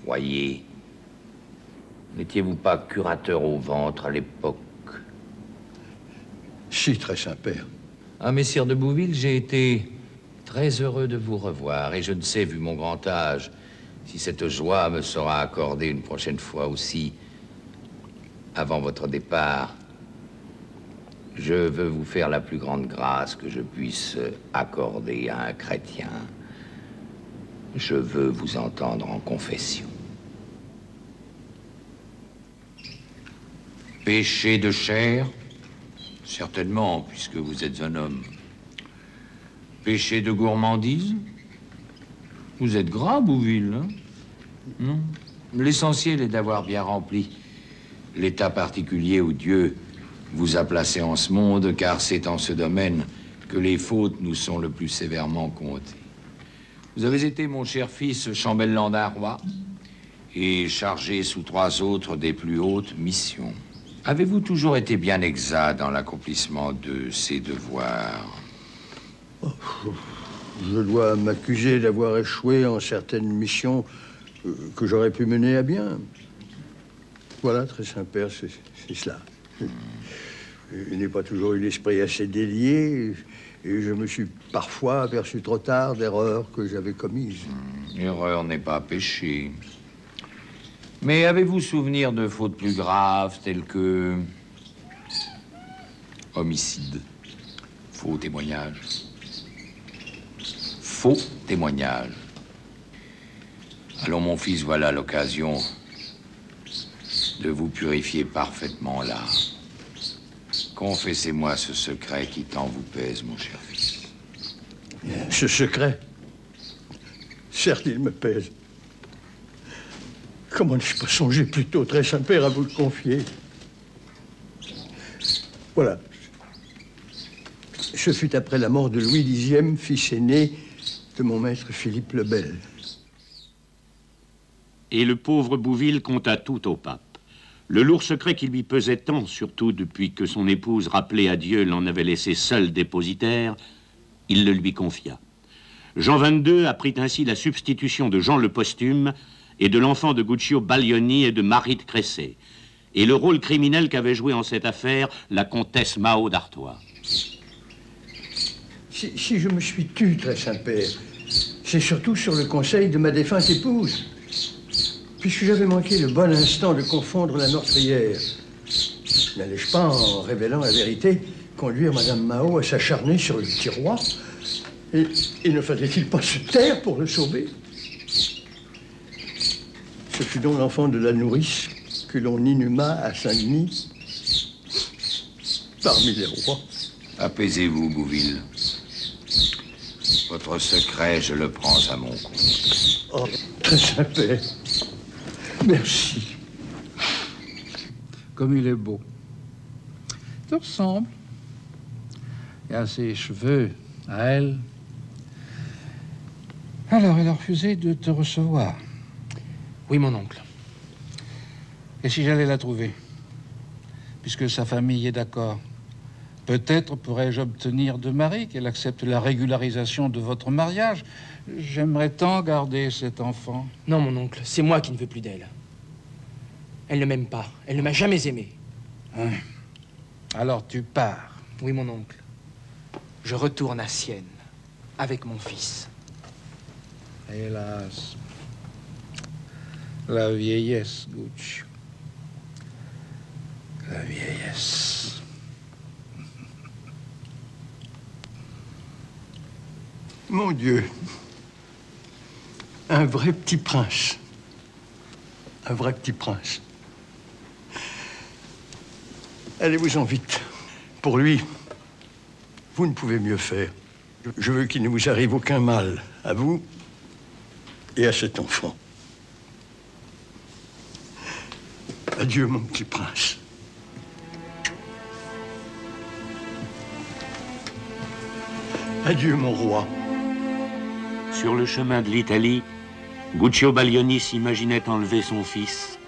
foyer. N'étiez-vous pas curateur au ventre à l'époque? Si, très Saint-Père. Ah, messire de Bouville, j'ai été très heureux de vous revoir. Et je ne sais, vu mon grand âge, si cette joie me sera accordée une prochaine fois aussi, avant votre départ. Je veux vous faire la plus grande grâce que je puisse accorder à un chrétien. Je veux vous entendre en confession. Péché de chair? Certainement, puisque vous êtes un homme. Péché de gourmandise? Vous êtes gras, Bouville, hein? Non. L'essentiel est d'avoir bien rempli l'état particulier où Dieu vous a placé en ce monde, car c'est en ce domaine que les fautes nous sont le plus sévèrement comptées. Vous avez été, mon cher fils, chambellan d'un roi et chargé sous 3 autres des plus hautes missions. Avez-vous toujours été bien exact dans l'accomplissement de ces devoirs? Je dois m'accuser d'avoir échoué en certaines missions que j'aurais pu mener à bien. Voilà, très Saint-Père, c'est cela. Je n'ai pas toujours eu l'esprit assez délié et je me suis parfois aperçu trop tard d'erreurs que j'avais commises. Erreur n'est pas péché. Mais avez-vous souvenir de fautes plus graves telles que homicide, faux témoignage? Faux témoignage. Allons, mon fils, voilà l'occasion de vous purifier parfaitement là. Confessez-moi ce secret qui tant vous pèse, mon cher fils. Ce secret, certes, il me pèse. Comment n'ai-je pas songé plus tôt, très Saint-Père, à vous le confier? Voilà. Ce fut après la mort de Louis X, fils aîné de mon maître Philippe le Bel. Et le pauvre Bouville conta tout au pape. Le lourd secret qui lui pesait tant, surtout depuis que son épouse, rappelée à Dieu, l'en avait laissé seul dépositaire, il le lui confia. Jean XXII apprit ainsi la substitution de Jean le Posthume et de l'enfant de Guccio Baglioni et de Marie de Cressé, et le rôle criminel qu'avait joué en cette affaire la comtesse Mao d'Artois. Si je me suis tu, très Saint-Père, c'est surtout sur le conseil de ma défunte épouse, puisque j'avais manqué le bon instant de confondre la meurtrière. N'allais-je pas, en révélant la vérité, conduire Madame Mao à s'acharner sur le petit roi? Et ne fallait-il pas se taire pour le sauver? Ce fut donc l'enfant de la nourrice que l'on inhuma à Saint-Denis parmi les rois. Apaisez-vous, Bouville. Votre secret, je le prends à mon compte. Oh, très Saint-Père, merci. Comme il est beau. Il te ressemble. Et à ses cheveux, à elle. Alors, elle a refusé de te recevoir. Oui, mon oncle. Et si j'allais la trouver? Puisque sa famille est d'accord. Peut-être pourrais-je obtenir de Marie qu'elle accepte la régularisation de votre mariage. J'aimerais tant garder cet enfant. Non, mon oncle, c'est moi qui ne veux plus d'elle. Elle ne m'aime pas. Elle ne m'a jamais aimé. Hein? Alors tu pars. Oui, mon oncle. Je retourne à Sienne avec mon fils. Hélas. La vieillesse, Guccio. La vieillesse. Mon Dieu, un vrai petit prince. Un vrai petit prince. Allez-vous-en vite. Pour lui, vous ne pouvez mieux faire. Je veux qu'il ne vous arrive aucun mal, à vous et à cet enfant. Adieu, mon petit prince. Adieu, mon roi. Sur le chemin de l'Italie, Guccio Baglioni s'imaginait enlever son fils.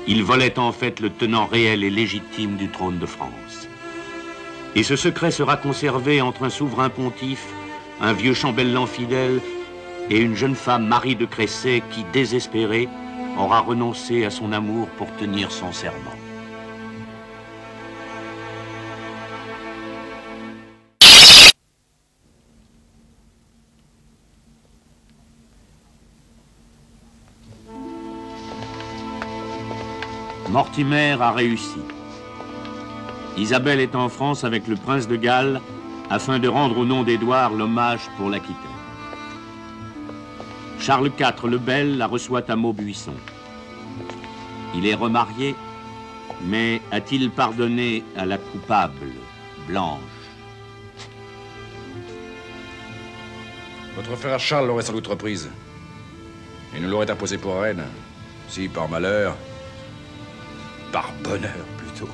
Il volait en fait le tenant réel et légitime du trône de France. Et ce secret sera conservé entre un souverain pontife, un vieux chambellan fidèle et une jeune femme, Marie de Cressé, qui, désespérée, aura renoncé à son amour pour tenir son serment. Mortimer a réussi. Isabelle est en France avec le prince de Galles afin de rendre au nom d'Édouard l'hommage pour l'Aquitaine. Charles IV le Bel la reçoit à Maubuisson. Il est remarié, mais a-t-il pardonné à la coupable, Blanche? Votre frère Charles l'aurait sans doute reprise. Il nous l'aurait imposé pour reine. Si, par malheur, par bonheur plutôt.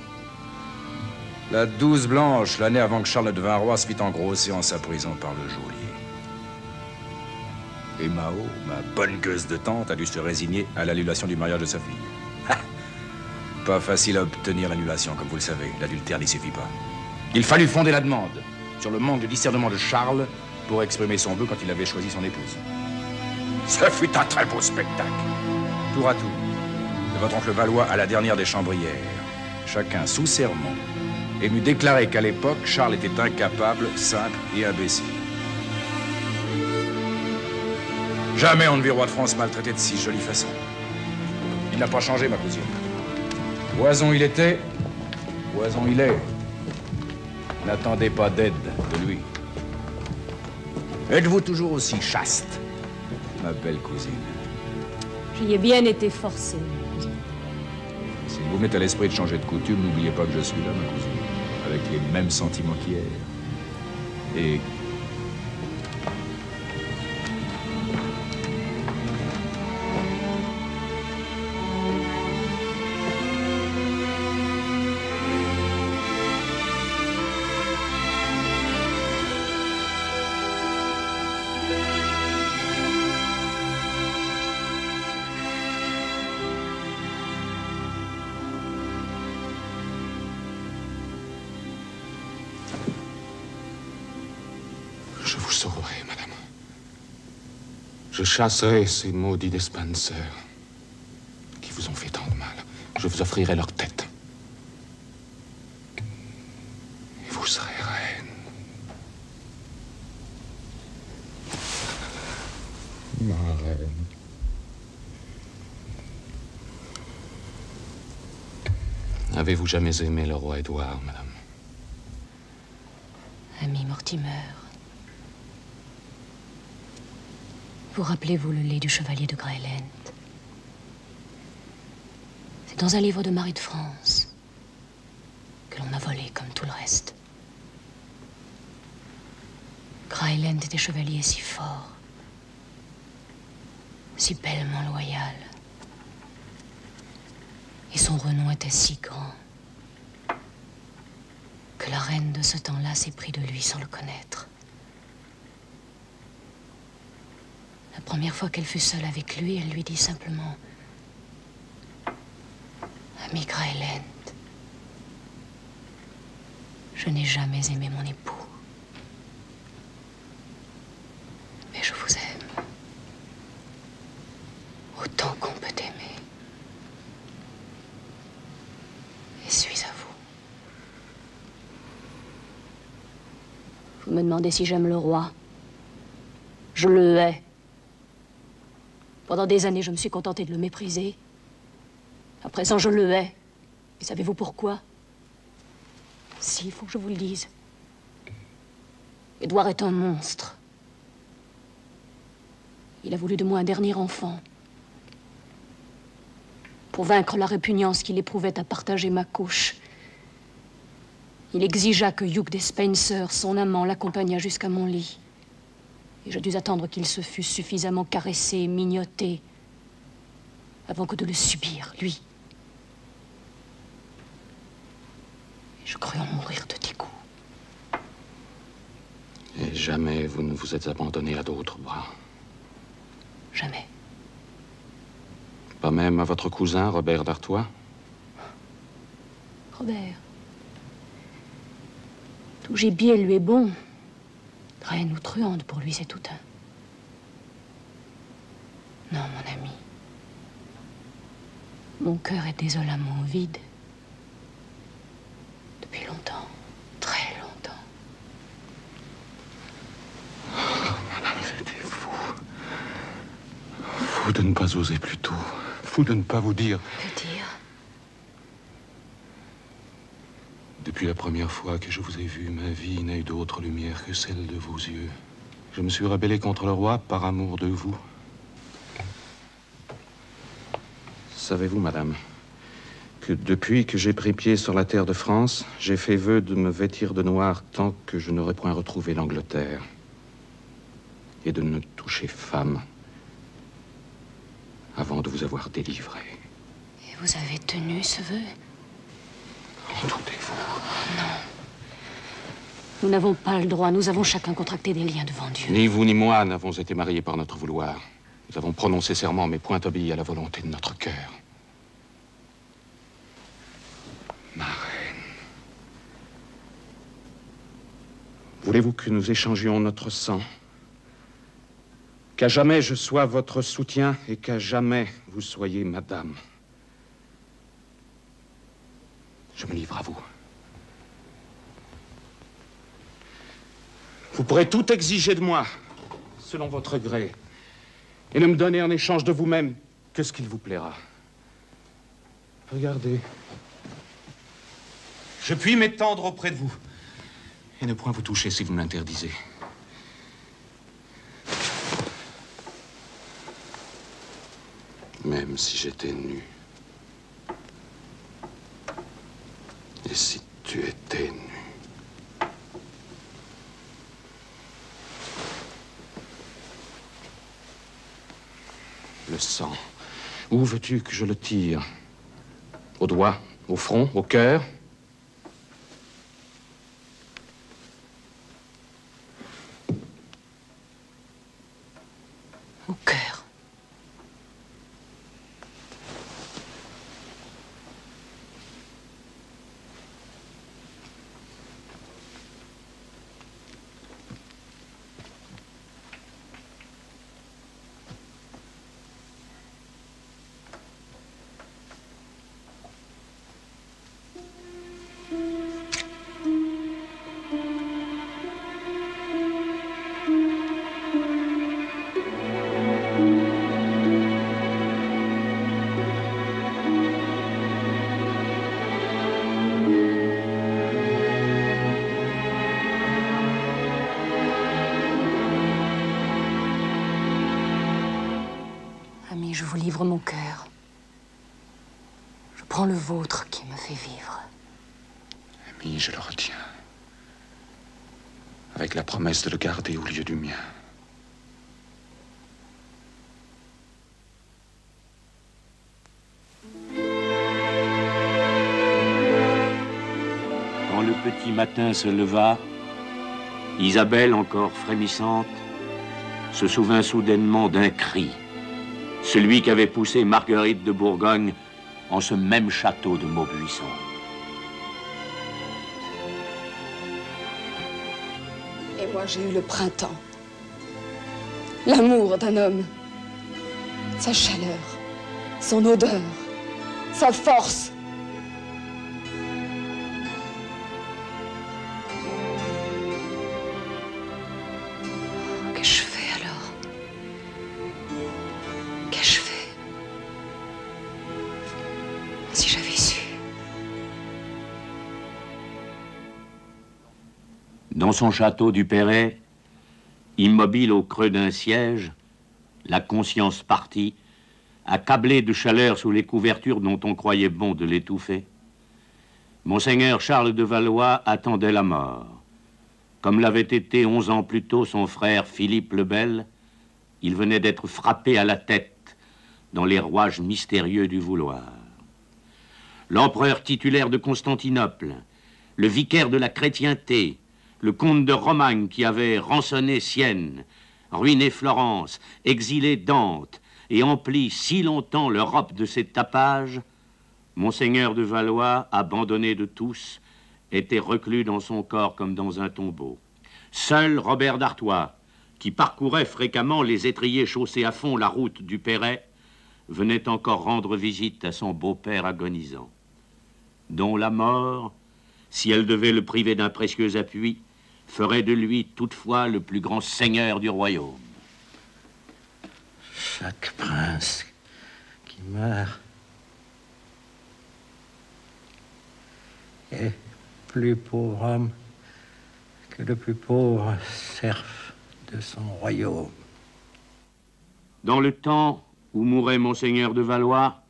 La 12 Blanche, l'année avant que Charles ne devint roi, se fit engrosser en sa prison par le geôlier. Et Mao, ma bonne gueuse de tante, a dû se résigner à l'annulation du mariage de sa fille. Ha! Pas facile à obtenir l'annulation, comme vous le savez. L'adultère n'y suffit pas. Il fallut fonder la demande sur le manque de discernement de Charles pour exprimer son vœu quand il avait choisi son épouse. Ce fut un très beau spectacle. Tour à tour, de votre oncle Valois à la dernière des Chambrières, chacun sous serment, et m'eût déclaré qu'à l'époque, Charles était incapable, simple et imbécile. Jamais on ne vit roi de France maltraité de si jolie façon. Il n'a pas changé, ma cousine. Oison il était, oison il est. N'attendez pas d'aide de lui. Êtes-vous toujours aussi chaste, ma belle cousine? J'y ai bien été forcée. S'il vous met à l'esprit de changer de coutume, n'oubliez pas que je suis là, ma cousine, avec les mêmes sentiments qu'hier. Et... Je vous sauverai, madame. Je chasserai ces maudits des Spencer qui vous ont fait tant de mal. Je vous offrirai leur tête. Et vous serez reine. Ma reine. Avez-vous jamais aimé le roi Édouard, madame? Ami Mortimer, vous rappelez-vous le lait du chevalier de Greyland? C'est dans un livre de Marie de France que l'on a volé comme tout le reste. Greyland était chevalier si fort, si bellement loyal, et son renom était si grand que la reine de ce temps-là s'est pris de lui sans le connaître. La première fois qu'elle fut seule avec lui, elle lui dit simplement: Ami Greyland, je n'ai jamais aimé mon époux, mais je vous aime autant qu'on peut aimer, et suis à vous. Vous me demandez si j'aime le roi. Je le hais. Pendant des années, je me suis contentée de le mépriser. À présent, je le hais. Et savez-vous pourquoi? Si, il faut que je vous le dise. Édouard est un monstre. Il a voulu de moi un dernier enfant. Pour vaincre la répugnance qu'il éprouvait à partager ma couche, il exigea que Hugh des Spencer, son amant, l'accompagnât jusqu'à mon lit. Et je dus attendre qu'il se fût suffisamment caressé, mignoté, avant que de le subir, lui. Et je crus en mourir de dégoût. Et jamais vous ne vous êtes abandonné à d'autres bras? Jamais. Pas même à votre cousin, Robert d'Artois? Robert. Tout gibier lui est bon. Reine ou truande, pour lui, c'est tout un. Non, mon ami. Mon cœur est désolamment vide. Depuis longtemps, très longtemps. Oh, madame, j'étais fou. Fou de ne pas oser plus tôt. Fou de ne pas vous dire. Que dire? Depuis la première fois que je vous ai vu, ma vie n'a eu d'autre lumière que celle de vos yeux. Je me suis rebellé contre le roi par amour de vous. Savez-vous, madame, que depuis que j'ai pris pied sur la terre de France, j'ai fait vœu de me vêtir de noir tant que je n'aurais point retrouvé l'Angleterre. Et de ne toucher femme avant de vous avoir délivré. Et vous avez tenu ce vœu? En doutez-vous? Non. Nous n'avons pas le droit. Nous avons chacun contracté des liens devant Dieu. Ni vous ni moi n'avons été mariés par notre vouloir. Nous avons prononcé serment, mais point obéi à la volonté de notre cœur. Ma reine, voulez-vous que nous échangions notre sang? Qu'à jamais je sois votre soutien et qu'à jamais vous soyez madame. Je me livre à vous. Vous pourrez tout exiger de moi, selon votre gré, et ne me donner en échange de vous-même que ce qu'il vous plaira. Regardez. Je puis m'étendre auprès de vous, et ne point vous toucher si vous me l'interdisez. Même si j'étais nu. Et si tu étais nu. Le sang. Où veux-tu que je le tire? Au doigt, au front, au cœur? Au cœur. Ami, je vous livre mon cœur. Je prends le vôtre qui me fait vivre. Ami, je le retiens. Avec la promesse de le garder au lieu du mien. Quand le petit matin se leva, Isabelle, encore frémissante, se souvint soudainement d'un cri. Celui qu'avait poussé Marguerite de Bourgogne en ce même château de Maubuisson. Et moi, j'ai eu le printemps. L'amour d'un homme. Sa chaleur, son odeur, sa force. Qu'ai-je fait alors? Qu'ai-je fait? Si j'avais su. Dans son château du Perret, immobile au creux d'un siège, la conscience partie, accablé de chaleur sous les couvertures dont on croyait bon de l'étouffer, Monseigneur Charles de Valois attendait la mort. Comme l'avait été 11 ans plus tôt son frère Philippe le Bel, il venait d'être frappé à la tête dans les rouages mystérieux du vouloir. L'empereur titulaire de Constantinople, le vicaire de la chrétienté, le comte de Romagne qui avait rançonné Sienne, ruiné Florence, exilé Dante et empli si longtemps l'Europe de ses tapages, Monseigneur de Valois, abandonné de tous, était reclus dans son corps comme dans un tombeau. Seul Robert d'Artois, qui parcourait fréquemment les étriers chaussés à fond la route du Perret, venait encore rendre visite à son beau-père agonisant, dont la mort, si elle devait le priver d'un précieux appui, ferait de lui toutefois le plus grand seigneur du royaume. Chaque prince qui meurt est plus pauvre homme que le plus pauvre serf de son royaume. Dans le temps où mourait Monseigneur de Valois,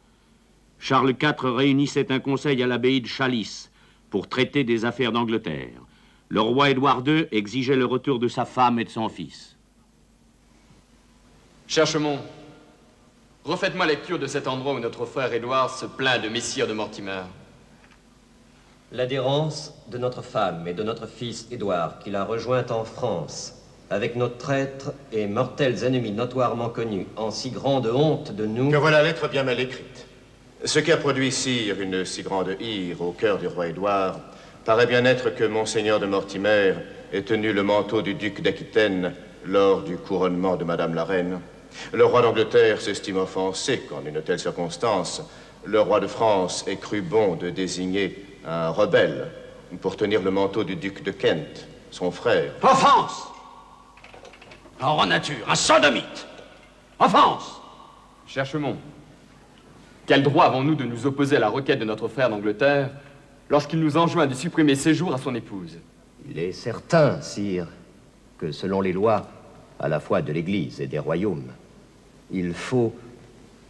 Charles IV réunissait un conseil à l'abbaye de Chalice pour traiter des affaires d'Angleterre. Le roi Édouard II exigeait le retour de sa femme et de son fils. Cherchemont, refaites-moi lecture de cet endroit où notre frère Édouard se plaint de Messire de Mortimer. L'adhérence de notre femme et de notre fils Édouard, qui l'a rejoint en France, avec nos traîtres et mortels ennemis notoirement connus, en si grande honte de nous... Que voilà lettre bien mal écrite. Ce qui a produit, sire, une si grande ire au cœur du roi Édouard, paraît bien être que Monseigneur de Mortimer ait tenu le manteau du duc d'Aquitaine lors du couronnement de Madame la Reine. Le roi d'Angleterre s'estime offensé qu'en une telle circonstance, le roi de France ait cru bon de désigner un rebelle pour tenir le manteau du duc de Kent, son frère. Offense! En nature, un sodomite! Offense! Cherchemont, quel droit avons-nous de nous opposer à la requête de notre frère d'Angleterre lorsqu'il nous enjoint de supprimer séjour à son épouse? Il est certain, sire, que selon les lois, à la fois de l'Église et des royaumes, il faut,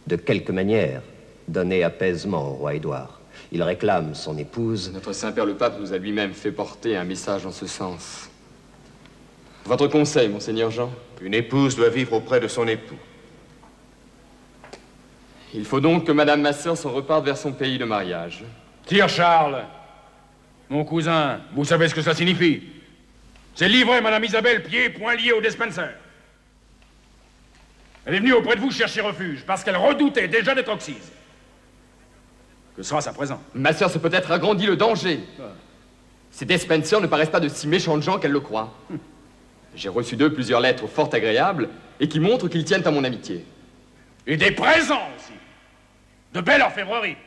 de quelque manière, donner apaisement au roi Édouard. Il réclame son épouse. Notre Saint-Père le Pape nous a lui-même fait porter un message en ce sens. Votre conseil, Monseigneur Jean? Une épouse doit vivre auprès de son époux. Il faut donc que Madame ma sœur se reparte vers son pays de mariage. Sire Charles, mon cousin, vous savez ce que ça signifie? C'est livrer Madame Isabelle pieds et poings liés au Despenser. Elle est venue auprès de vous chercher refuge parce qu'elle redoutait déjà d'être oxyse. Que sera-ce à présent? Ma sœur s'est peut-être agrandi le danger. Ces Despenser ne paraissent pas de si méchantes gens qu'elle le croit. J'ai reçu d'eux plusieurs lettres fort agréables et qui montrent qu'ils tiennent à mon amitié. Et des présents aussi. De belles orfèvreries.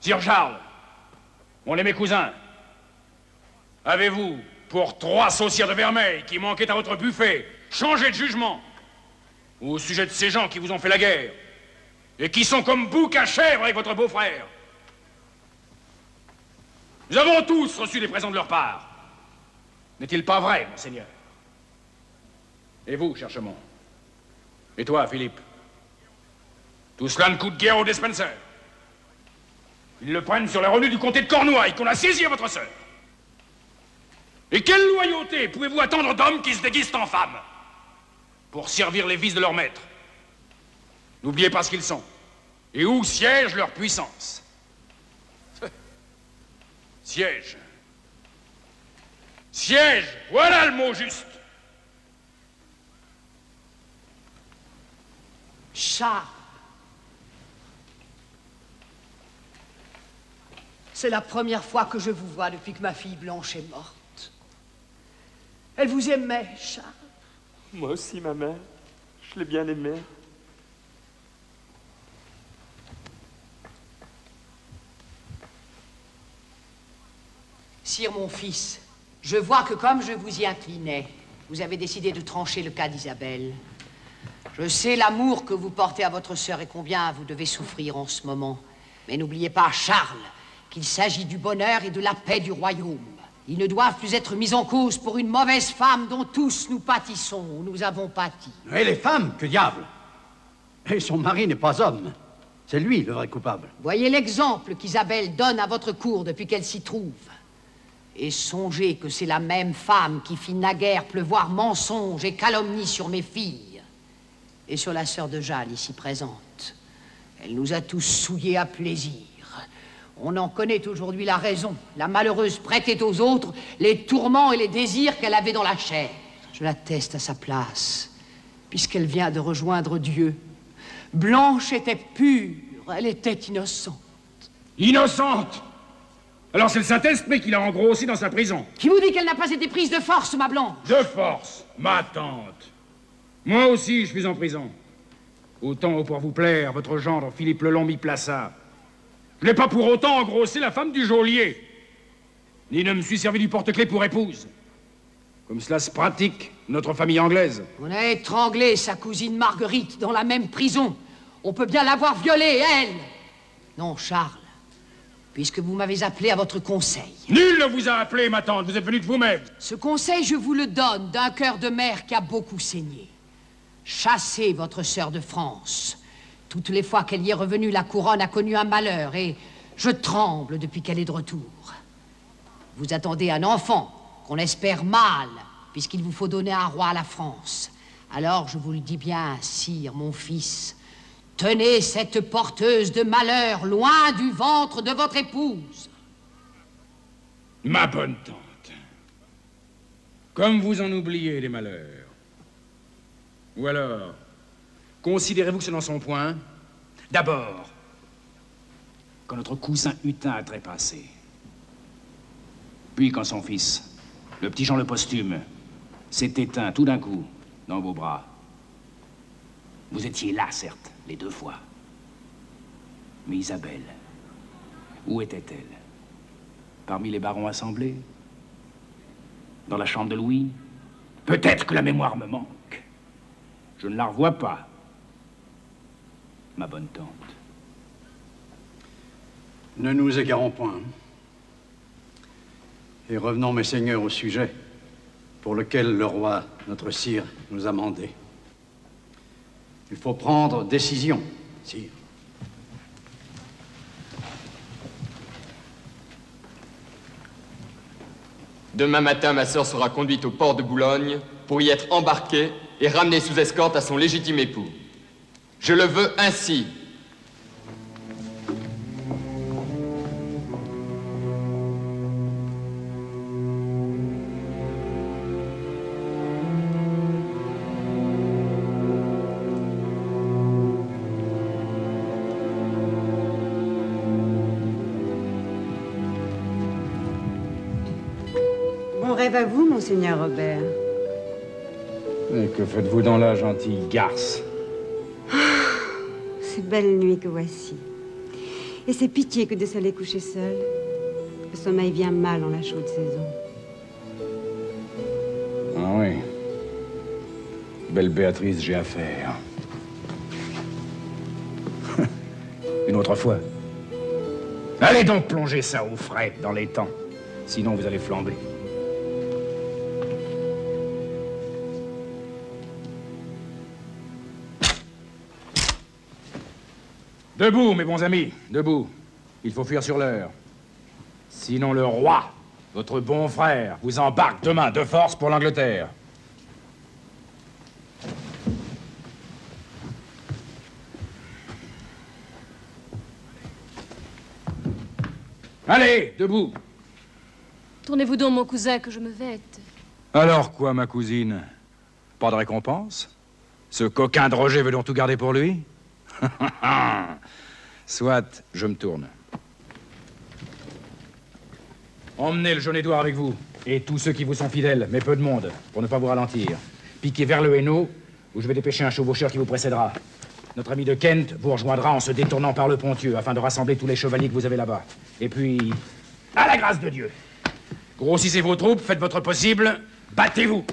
Sire Charles, mon aimé cousin, avez-vous, pour 3 saucières de vermeil qui manquaient à votre buffet, changé de jugement au sujet de ces gens qui vous ont fait la guerre et qui sont comme bouc à chèvre avec votre beau-frère? Nous avons tous reçu des présents de leur part. N'est-il pas vrai, monseigneur? Et vous, Cherchemont? Et toi, Philippe? Tout cela ne coûte guère au Despenser. Ils le prennent sur les revenus du comté de Cornouailles qu'on a saisi à votre sœur. Et quelle loyauté pouvez-vous attendre d'hommes qui se déguisent en femmes pour servir les vices de leur maître? N'oubliez pas ce qu'ils sont et où siège leur puissance. Siège. Siège, voilà le mot juste. Charles. C'est la première fois que je vous vois depuis que ma fille Blanche est morte. Elle vous aimait, Charles. Moi aussi, ma mère. Je l'ai bien aimée. Sire, mon fils, je vois que comme je vous y inclinais, vous avez décidé de trancher le cas d'Isabelle. Je sais l'amour que vous portez à votre sœur et combien vous devez souffrir en ce moment. Mais n'oubliez pas, Charles, qu'il s'agit du bonheur et de la paix du royaume. Ils ne doivent plus être mis en cause pour une mauvaise femme dont tous nous pâtissons, ou nous avons pâti. Et les femmes, que diable? Et son mari n'est pas homme. C'est lui le vrai coupable. Voyez l'exemple qu'Isabelle donne à votre cour depuis qu'elle s'y trouve. Et songez que c'est la même femme qui fit naguère pleuvoir mensonges et calomnies sur mes filles. Et sur la sœur de Jeanne, ici présente. Elle nous a tous souillés à plaisir. On en connaît aujourd'hui la raison. La malheureuse prêtait aux autres les tourments et les désirs qu'elle avait dans la chair. Je l'atteste à sa place, puisqu'elle vient de rejoindre Dieu. Blanche était pure, elle était innocente. Innocente? Alors c'est le Saint-Esprit qui l'a engrossée dans sa prison. Qui vous dit qu'elle n'a pas été prise de force, ma Blanche? De force, ma tante. Moi aussi, je suis en prison. Autant au pour vous plaire, votre gendre Philippe le Long m'y plaça. Je n'ai pas pour autant engrossé la femme du geôlier, ni ne me suis servi du porte-clés pour épouse. Comme cela se pratique, notre famille anglaise. On a étranglé sa cousine Marguerite dans la même prison. On peut bien l'avoir violée, elle. Non, Charles, puisque vous m'avez appelé à votre conseil. Nul ne vous a appelé, ma tante, vous êtes venu de vous-même. Ce conseil, je vous le donne d'un cœur de mère qui a beaucoup saigné. Chassez votre sœur de France. Toutes les fois qu'elle y est revenue, la couronne a connu un malheur et je tremble depuis qu'elle est de retour. Vous attendez un enfant, qu'on espère mâle, puisqu'il vous faut donner un roi à la France. Alors, je vous le dis bien, sire, mon fils, tenez cette porteuse de malheur loin du ventre de votre épouse. Ma bonne tante, comme vous en oubliez les malheurs. Ou alors, considérez-vous que c'est dans son point? D'abord, quand notre cousin Hutin a trépassé. Puis quand son fils, le petit Jean le Posthume, s'est éteint tout d'un coup dans vos bras. Vous étiez là, certes, les deux fois. Mais Isabelle, où était-elle? Parmi les barons assemblés? Dans la chambre de Louis? Peut-être que la mémoire me manque. Je ne la revois pas, ma bonne tante. Ne nous égarons point. Et revenons, mes seigneurs, au sujet pour lequel le roi, notre sire, nous a mandé. Il faut prendre décision, sire. Demain matin, ma sœur sera conduite au port de Boulogne pour y être embarquée et ramenée sous escorte à son légitime époux. Je le veux ainsi. Bon rêve à vous, monseigneur Robert. Et que faites-vous dans la gentille garce? Ces belles nuits que voici. Et c'est pitié que de s'aller coucher seul. Le sommeil vient mal en la chaude saison. Ah oui. Belle Béatrice, j'ai affaire. Une autre fois. Allez donc plonger ça au frais dans les temps. Sinon, vous allez flamber. Debout, mes bons amis, debout. Il faut fuir sur l'heure. Sinon le roi, votre bon frère, vous embarque demain de force pour l'Angleterre. Allez, debout. Tournez-vous donc, mon cousin, que je me vête. Alors quoi, ma cousine? Pas de récompense? Ce coquin de Roger veut donc tout garder pour lui? Soit, je me tourne. Emmenez le jeune Édouard avec vous, et tous ceux qui vous sont fidèles, mais peu de monde, pour ne pas vous ralentir. Piquez vers le Hainaut, où je vais dépêcher un chevaucheur qui vous précédera. Notre ami de Kent vous rejoindra en se détournant par le Pontieux, afin de rassembler tous les chevaliers que vous avez là-bas. Et puis, à la grâce de Dieu. Grossissez vos troupes, faites votre possible, battez-vous.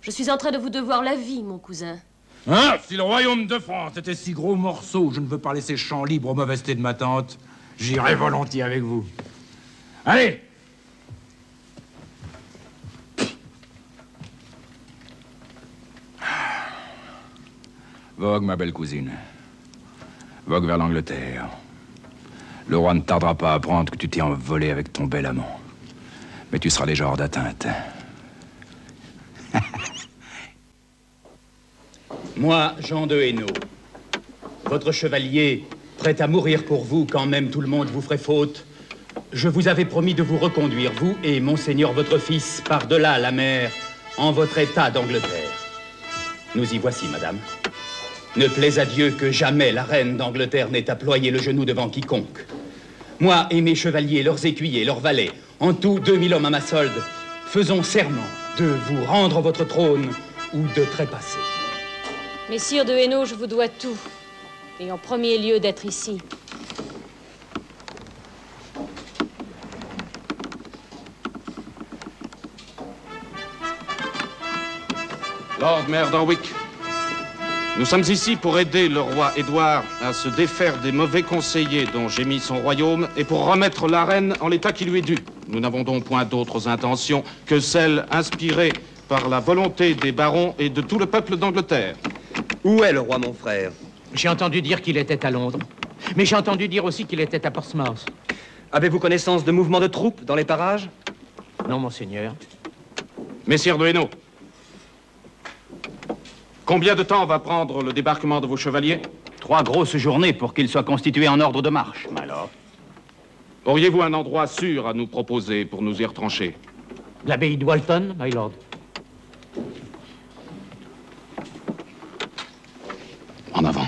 Je suis en train de vous devoir la vie, mon cousin. Hein? Si le royaume de France était si gros morceau, je ne veux pas laisser champ libre aux mauvaisetés de ma tante, j'irai volontiers avec vous. Allez! Vogue, ma belle cousine. Vogue vers l'Angleterre. Le roi ne tardera pas à apprendre que tu t'es envolé avec ton bel amant. Mais tu seras déjà hors d'atteinte. Moi, Jean de Hainaut, votre chevalier, prêt à mourir pour vous quand même tout le monde vous ferait faute, je vous avais promis de vous reconduire, vous et monseigneur votre fils, par-delà la mer, en votre état d'Angleterre. Nous y voici, madame. Ne plaise à Dieu que jamais la reine d'Angleterre n'ait à ployer le genou devant quiconque. Moi et mes chevaliers, leurs écuyers, leurs valets, en tout 2000 hommes à ma solde, faisons serment de vous rendre votre trône ou de trépasser. Messire de Hainaut, je vous dois tout. Et en premier lieu d'être ici. Lord Mayor d'Orwick, nous sommes ici pour aider le roi Édouard à se défaire des mauvais conseillers dont j'ai mis son royaume et pour remettre la reine en l'état qui lui est dû. Nous n'avons donc point d'autres intentions que celles inspirées par la volonté des barons et de tout le peuple d'Angleterre. Où est le roi, mon frère? J'ai entendu dire qu'il était à Londres. Mais j'ai entendu dire aussi qu'il était à Portsmouth. Avez-vous connaissance de mouvements de troupes dans les parages? Non, monseigneur. Messire de Hainaut, combien de temps va prendre le débarquement de vos chevaliers? 3 grosses journées pour qu'ils soient constitués en ordre de marche, my lord. Auriez-vous un endroit sûr à nous proposer pour nous y retrancher? L'abbaye de Walton, my lord. En avant.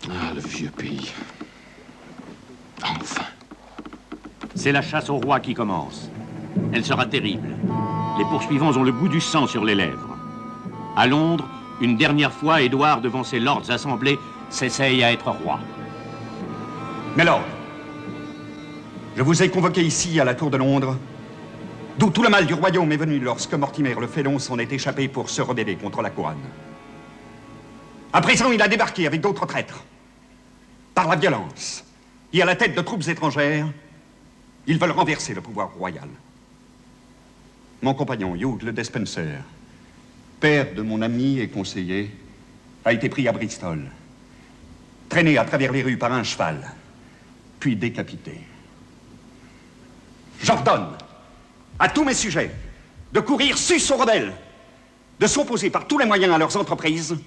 Ah, le vieux pays. Enfin. C'est la chasse au roi qui commence. Elle sera terrible. Les poursuivants ont le goût du sang sur les lèvres. À Londres, une dernière fois, Édouard, devant ses lords assemblés, s'essaye à être roi. Mais lord, je vous ai convoqué ici, à la Tour de Londres, d'où tout le mal du royaume est venu lorsque Mortimer le Félon s'en est échappé pour se rebeller contre la couronne. À présent, il a débarqué avec d'autres traîtres. Par la violence et à la tête de troupes étrangères, ils veulent renverser le pouvoir royal. Mon compagnon, Hugh le Despencer, père de mon ami et conseiller, a été pris à Bristol, traîné à travers les rues par un cheval, puis décapité. J'ordonne à tous mes sujets de courir sus aux rebelles, de s'opposer par tous les moyens à leurs entreprises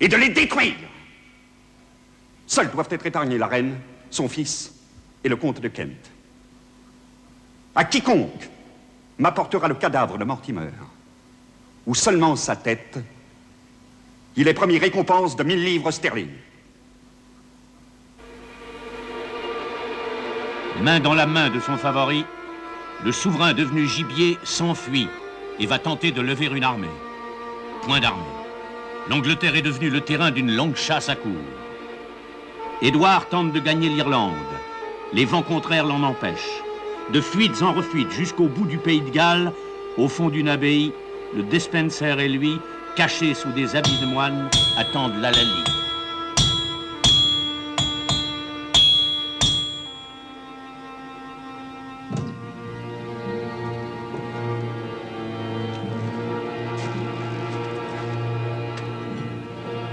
et de les détruire. Seuls doivent être épargnés la reine, son fils et le comte de Kent. À quiconque m'apportera le cadavre de Mortimer, ou seulement sa tête, il est promis récompense de 1000 livres sterling. Main dans la main de son favori, le souverain devenu gibier s'enfuit et va tenter de lever une armée. Point d'armée. L'Angleterre est devenue le terrain d'une longue chasse à courre. Édouard tente de gagner l'Irlande. Les vents contraires l'en empêchent. De fuites en refuites jusqu'au bout du pays de Galles, au fond d'une abbaye, le Despencer et lui, cachés sous des habits de moine, attendent l'Hallali.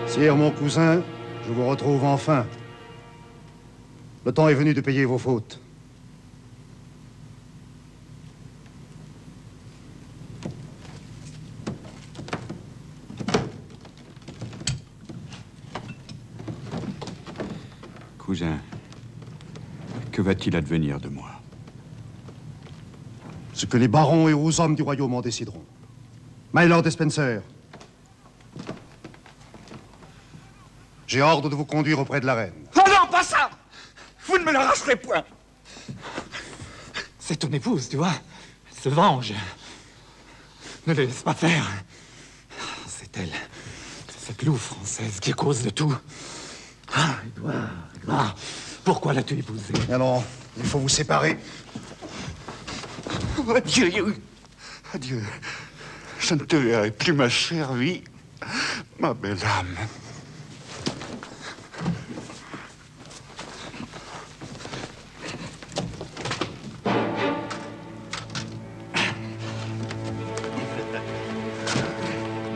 Sire, mon cousin, je vous retrouve enfin. Le temps est venu de payer vos fautes. Cousin, que va-t-il advenir de moi? Ce que les barons et hauts hommes du royaume en décideront. My Lord Despencer, j'ai ordre de vous conduire auprès de la reine. Oh non, pas ça! Vous ne me l'arracherez point! C'est ton épouse, tu vois. Elle se venge. Ne les laisse pas faire. C'est elle. C'est cette louve française qui est cause de tout. Ah, Édouard, pourquoi l'as-tu épousée? Alors, il faut vous séparer. Adieu, Hugh. Adieu. Je ne te verrai plus, ma chère vie, ma belle âme.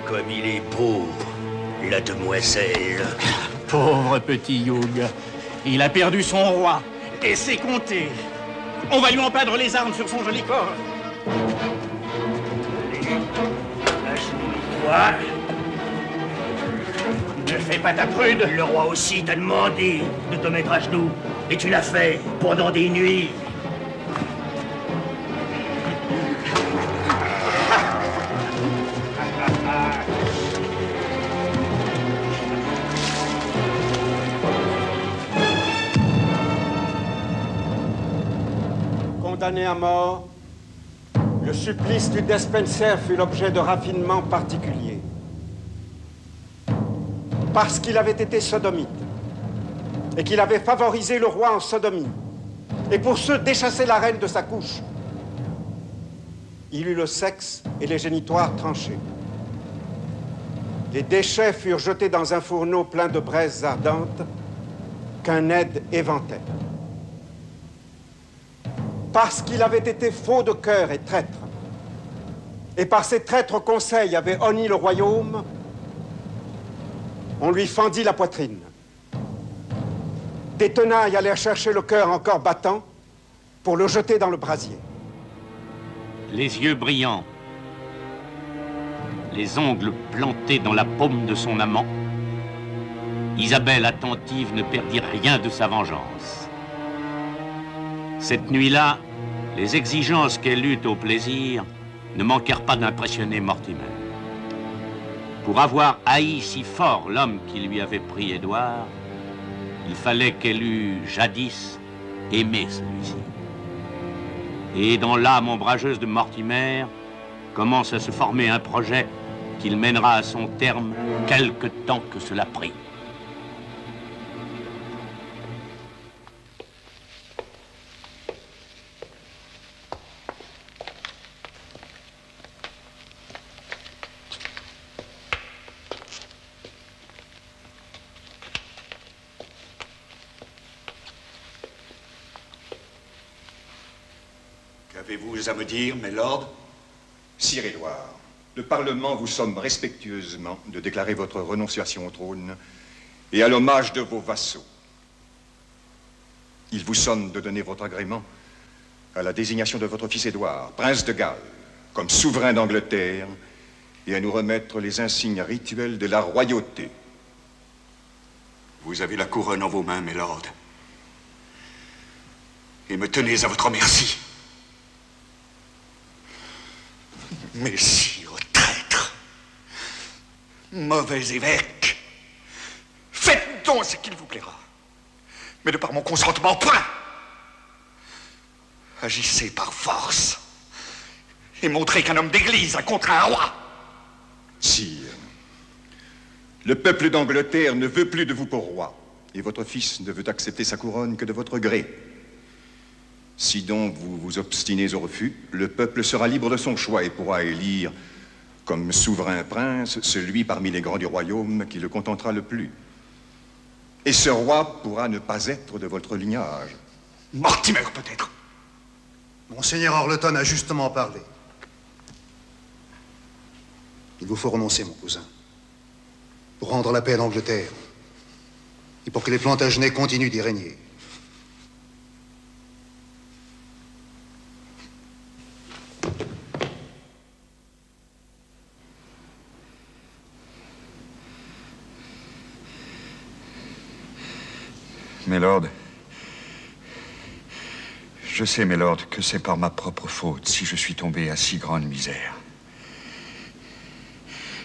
Comme il est beau, la demoiselle. Pauvre petit Hugh. Il a perdu son roi. Et c'est compté. On va lui en peindre les armes sur son joli corps. Agenouille-toi. Ne fais pas ta prude. Le roi aussi t'a demandé de te mettre à genoux. Et tu l'as fait pendant des nuits. condamné à mort, le supplice du Despenser fut l'objet de raffinements particuliers. Parce qu'il avait été sodomite et qu'il avait favorisé le roi en sodomie, et pour ce déchasser la reine de sa couche, il eut le sexe et les génitoires tranchés. Les déchets furent jetés dans un fourneau plein de braises ardentes qu'un aide éventait. Parce qu'il avait été faux de cœur et traître, et par ses traîtres conseils avait honni le royaume, on lui fendit la poitrine. Des tenailles allèrent chercher le cœur encore battant pour le jeter dans le brasier. Les yeux brillants, les ongles plantés dans la paume de son amant, Isabelle attentive ne perdit rien de sa vengeance. Cette nuit-là, les exigences qu'elle eut au plaisir ne manquèrent pas d'impressionner Mortimer. Pour avoir haï si fort l'homme qui lui avait pris Édouard, il fallait qu'elle eût jadis aimé celui-ci. Et dans l'âme ombrageuse de Mortimer commence à se former un projet qu'il mènera à son terme quelque temps que cela prit. Qu'avez-vous à me dire, mes lords? Sire Édouard, le Parlement vous somme respectueusement de déclarer votre renonciation au trône et à l'hommage de vos vassaux. Il vous somme de donner votre agrément à la désignation de votre fils Édouard, prince de Galles, comme souverain d'Angleterre et à nous remettre les insignes rituels de la royauté. Vous avez la couronne en vos mains, mes lords, et me tenez à votre merci. Messire traître, mauvais évêque, faites donc ce qu'il vous plaira, mais de par mon consentement, point. Agissez par force et montrez qu'un homme d'église a contre un roi. Sire, le peuple d'Angleterre ne veut plus de vous pour roi, et votre fils ne veut accepter sa couronne que de votre gré. Si donc vous vous obstinez au refus, le peuple sera libre de son choix et pourra élire comme souverain prince celui parmi les grands du royaume qui le contentera le plus. Et ce roi pourra ne pas être de votre lignage. Mortimer, peut-être. Monseigneur Orleton a justement parlé. Il vous faut renoncer, mon cousin, pour rendre la paix en Angleterre et pour que les Plantagenets continuent d'y régner. Mélord, je sais, Mélord, que c'est par ma propre faute si je suis tombé à si grande misère.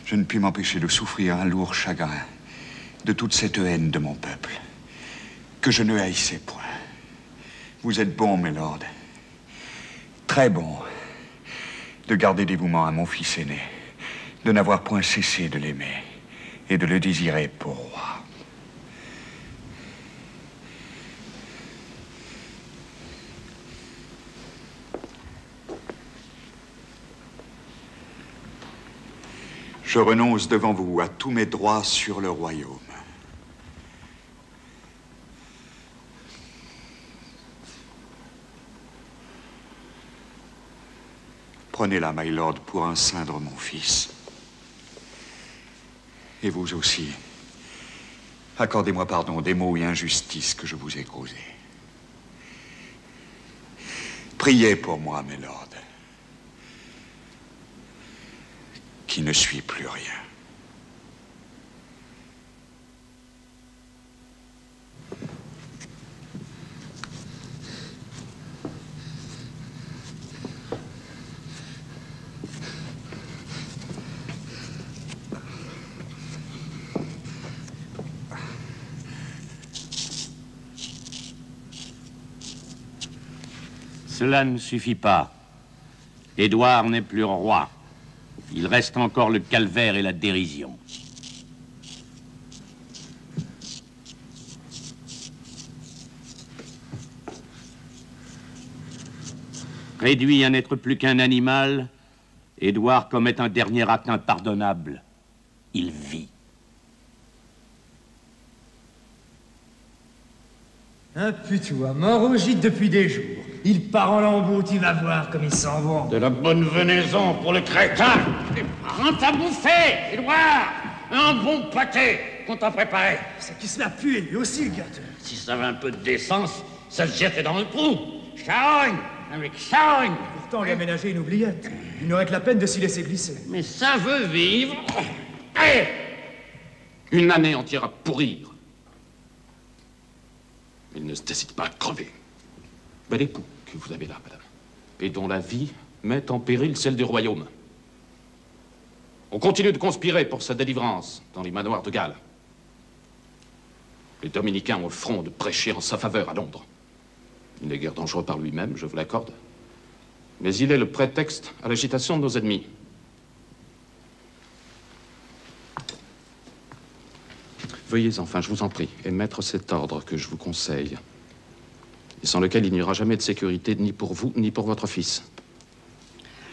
Je ne puis m'empêcher de souffrir un lourd chagrin de toute cette haine de mon peuple, que je ne haïssais point. Vous êtes bon, Mélord, très bon, de garder dévouement à mon fils aîné, de n'avoir point cessé de l'aimer et de le désirer pour roi. Je renonce devant vous à tous mes droits sur le royaume. Prenez-la, my lord, pour un ceindre mon fils. Et vous aussi, accordez-moi pardon des maux et injustices que je vous ai causés. Priez pour moi, my lord, qui ne suis plus rien. Cela ne suffit pas. Édouard n'est plus roi. Il reste encore le calvaire et la dérision. Réduit à n'être plus qu'un animal, Édouard commet un dernier acte impardonnable. Il vit. Un putois, mort au gîte depuis des jours. Il part en lambeaux, tu vas voir comme ils s'en vont. De la bonne venaison pour le crétin. Rentre à bouffer, Édouard. Un bon pâté qu'on t'a préparé. C'est qui se l'a pué, lui aussi, le gâteau. Si ça avait un peu de décence, ça se jetait dans le trou. Charogne, avec charogne. Pourtant, on lui a ménagé une oubliette. Il n'aurait que la peine de s'y laisser glisser. Mais ça veut vivre. Allez, une année entière à pourrir. Il ne se décide pas à crever. Bel époux que vous avez là, madame, et dont la vie met en péril celle du royaume. On continue de conspirer pour sa délivrance dans les manoirs de Galles. Les dominicains ont le front de prêcher en sa faveur à Londres. Il n'est guère dangereux par lui-même, je vous l'accorde. Mais il est le prétexte à l'agitation de nos ennemis. Veuillez enfin, je vous en prie, émettre cet ordre que je vous conseille, et sans lequel il n'y aura jamais de sécurité ni pour vous, ni pour votre fils.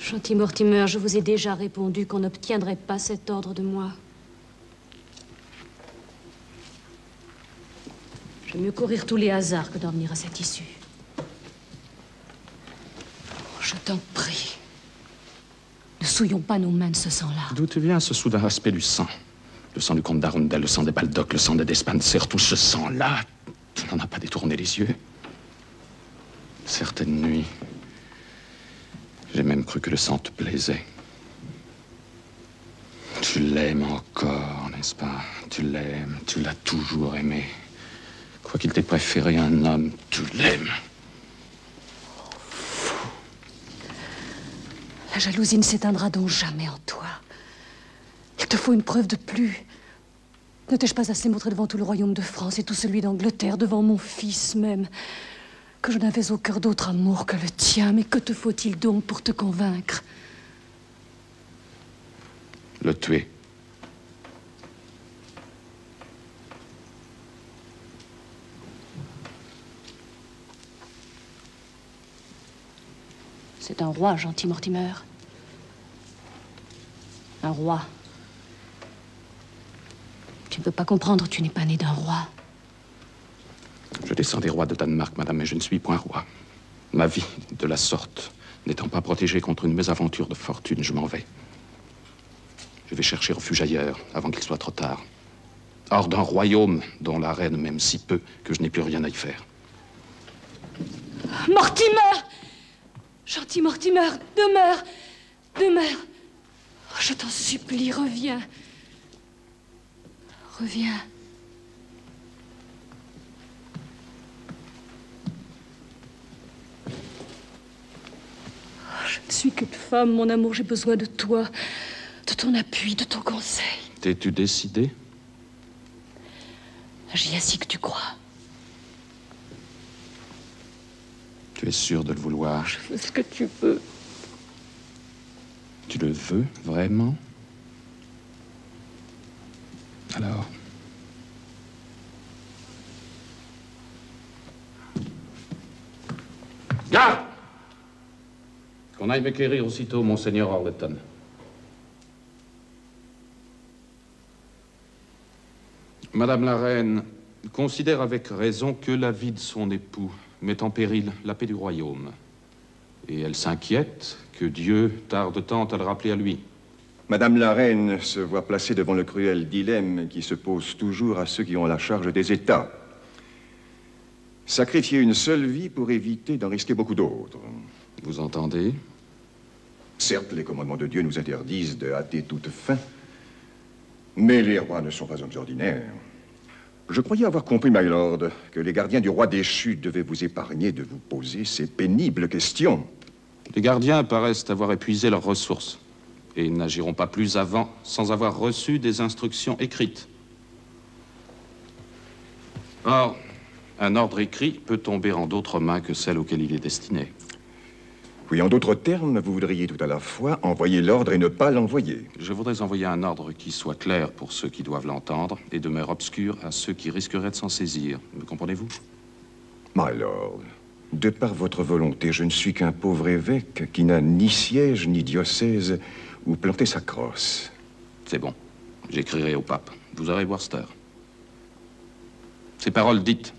Gentil Mortimer, je vous ai déjà répondu qu'on n'obtiendrait pas cet ordre de moi. J'aime mieux courir tous les hasards que d'en venir à cette issue. Je t'en prie. Ne souillons pas nos mains de ce sang-là. D'où te vient ce soudain aspect du sang? Le sang du comte d'Arundel, le sang des Baldock, le sang de Despenser, tout ce sang-là, tu n'en as pas détourné les yeux. Certaines nuits, j'ai même cru que le sang te plaisait. Tu l'aimes encore, n'est-ce pas? Tu l'aimes, tu l'as toujours aimé. Quoi qu'il t'ait préféré un homme, tu l'aimes. La jalousie ne s'éteindra donc jamais en toi. Il te faut une preuve de plus. Ne t'ai-je pas assez montré devant tout le royaume de France et tout celui d'Angleterre, devant mon fils même, que je n'avais au cœur d'autre amour que le tien? Mais que te faut-il donc pour te convaincre? Le tuer. C'est un roi, gentil Mortimer. Un roi. Tu ne peux pas comprendre, tu n'es pas né d'un roi. Je descends des rois de Danemark, madame, mais je ne suis point roi. Ma vie, de la sorte, n'étant pas protégée contre une mésaventure de fortune, je m'en vais. Je vais chercher refuge ailleurs, avant qu'il soit trop tard. Hors d'un royaume dont la reine m'aime si peu que je n'ai plus rien à y faire. Mortimer! Gentil Mortimer, demeure! Demeure! Oh, je t'en supplie, reviens. Reviens. Je ne suis qu'une femme, mon amour, j'ai besoin de toi, de ton appui, de ton conseil. T'es-tu décidé? J'y assis que tu crois. Tu es sûr de le vouloir? Je veux ce que tu veux. Tu le veux, vraiment? Alors? Garde! Qu'on aille m'équérir aussitôt, monseigneur Orleton. Madame la reine considère avec raison que la vie de son époux met en péril la paix du royaume. Et elle s'inquiète que Dieu tarde tant à le rappeler à lui. Madame la reine se voit placée devant le cruel dilemme qui se pose toujours à ceux qui ont la charge des États. Sacrifier une seule vie pour éviter d'en risquer beaucoup d'autres. Vous entendez? Certes, les commandements de Dieu nous interdisent de hâter toute fin, mais les rois ne sont pas hommes ordinaires. Je croyais avoir compris, my lord, que les gardiens du roi déchu devaient vous épargner de vous poser ces pénibles questions. Les gardiens paraissent avoir épuisé leurs ressources et n'agiront pas plus avant sans avoir reçu des instructions écrites. Or, un ordre écrit peut tomber en d'autres mains que celles auxquelles il est destiné. Oui, en d'autres termes, vous voudriez tout à la fois envoyer l'ordre et ne pas l'envoyer. Je voudrais envoyer un ordre qui soit clair pour ceux qui doivent l'entendre et demeure obscur à ceux qui risqueraient de s'en saisir. Me comprenez-vous? My lord, de par votre volonté, je ne suis qu'un pauvre évêque qui n'a ni siège ni diocèse où planter sa crosse. C'est bon. J'écrirai au pape. Vous aurez Worcester. Ces paroles dites.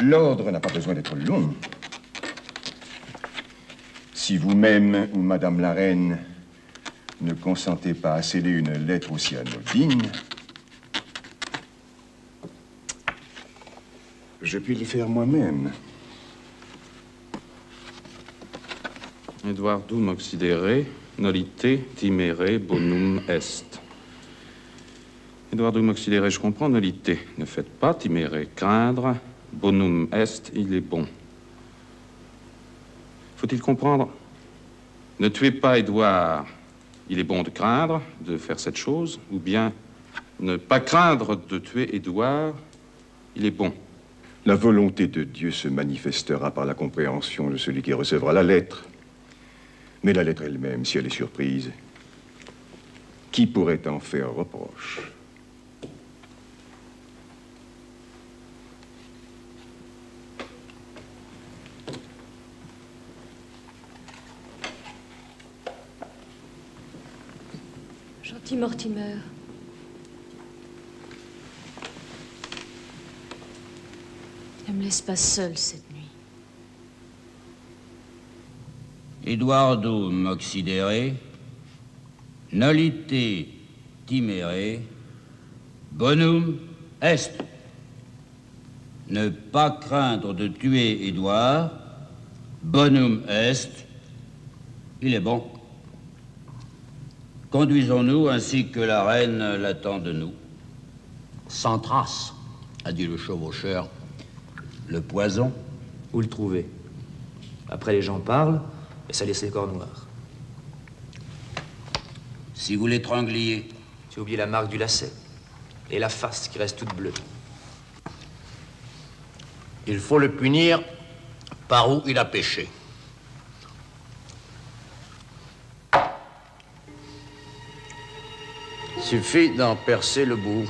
L'ordre n'a pas besoin d'être long. Si vous-même ou Madame la Reine ne consentez pas à sceller une lettre aussi anodine, je puis le faire moi-même. Eduardum occidere, nolite timere bonum est. Eduardum occidere, je comprends, nolite. Ne faites pas timere, craindre. Bonum est, il est bon. Faut-il comprendre? Ne tuez pas Édouard. Il est bon de craindre de faire cette chose, ou bien ne pas craindre de tuer Édouard, il est bon. La volonté de Dieu se manifestera par la compréhension de celui qui recevra la lettre. Mais la lettre elle-même, si elle est surprise, qui pourrait en faire reproche? Gentil Mortimer. Ne me laisse pas seule cette nuit. Eduardum occidere, nolite timere, bonum est. Ne pas craindre de tuer Édouard, bonum est, il est bon. Conduisons-nous ainsi que la reine l'attend de nous. Sans trace, a dit le chevaucheur. Le poison, où le trouver? Après, les gens parlent, et ça laisse les corps noirs. Si vous l'étrangliez. Tu as oublié la marque du lacet, et la face qui reste toute bleue. Il faut le punir par où il a péché. Suffit d'en percer le bout.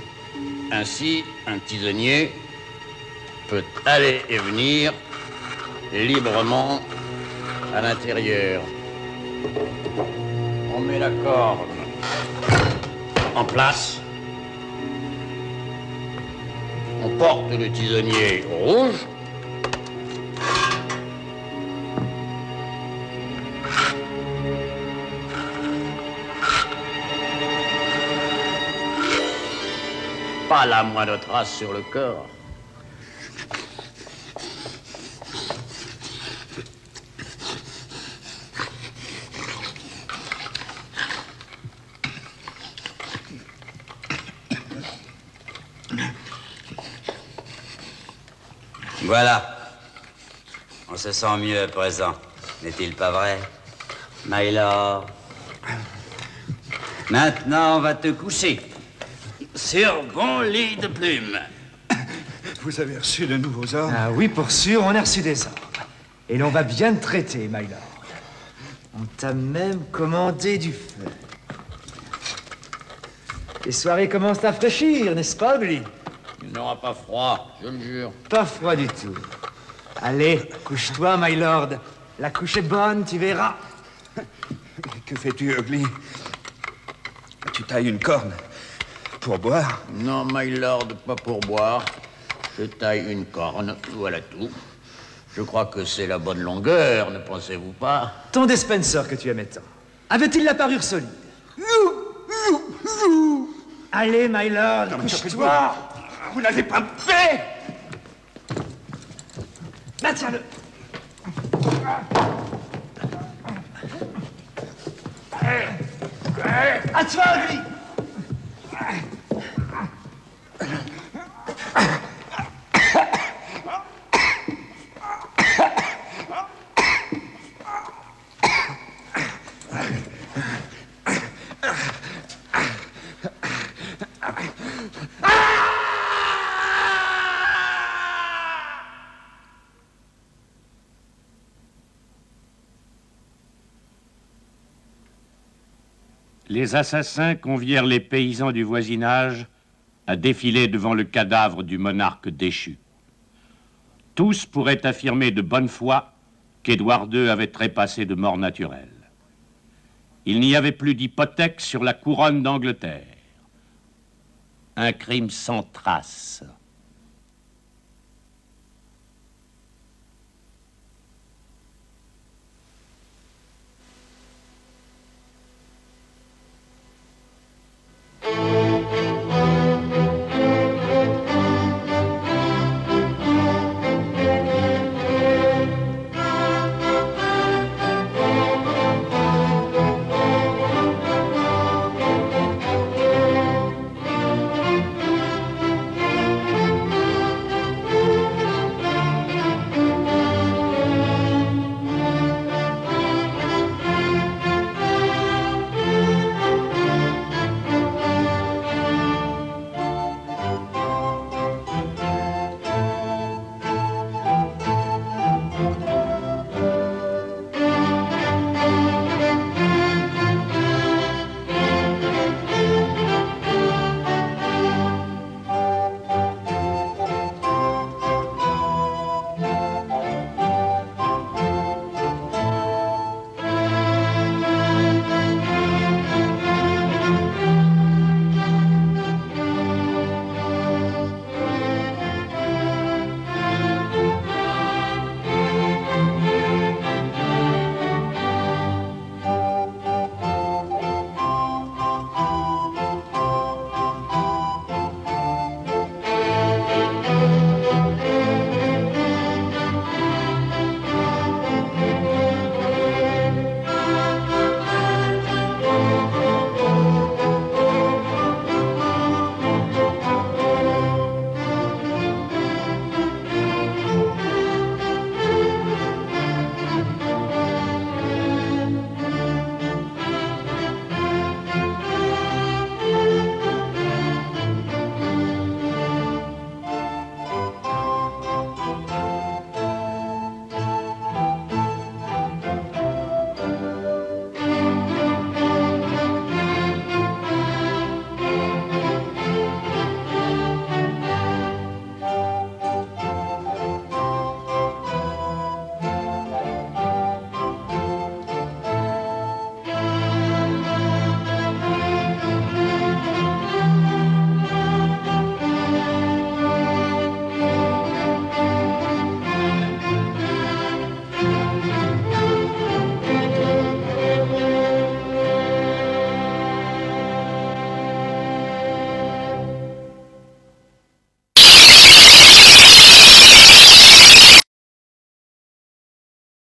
Ainsi, un tisonnier peut aller et venir librement à l'intérieur. On met la corde en place. On porte le tisonnier rouge. Pas la moindre trace sur le corps. Voilà. On se sent mieux à présent. N'est-il pas vrai, Mylord? Maintenant, on va te coucher. Sur bon lit de plumes. Vous avez reçu de nouveaux ordres? Ah oui, pour sûr, on a reçu des ordres. Et l'on va bien te traiter, Mylord. On t'a même commandé du feu. Les soirées commencent à fraîchir, n'est-ce pas, Billy? Il n'aura pas froid, je le jure. Pas froid du tout. Allez, couche-toi, Mylord. La couche est bonne, tu verras. Que fais-tu, Ugly? Tu tailles une corne pour boire? Non, Mylord, pas pour boire. Je taille une corne, voilà tout. Je crois que c'est la bonne longueur, ne pensez-vous pas? Ton Despenser que tu aimais tant, avait-il la parure solide? Allez, Mylord, couche-toi. Vous n'avez pas fait. Maintiens-le. À toi, lui. Les assassins convièrent les paysans du voisinage à défiler devant le cadavre du monarque déchu. Tous pourraient affirmer de bonne foi qu'Édouard II avait trépassé de mort naturelle. Il n'y avait plus d'hypothèque sur la couronne d'Angleterre. Un crime sans trace.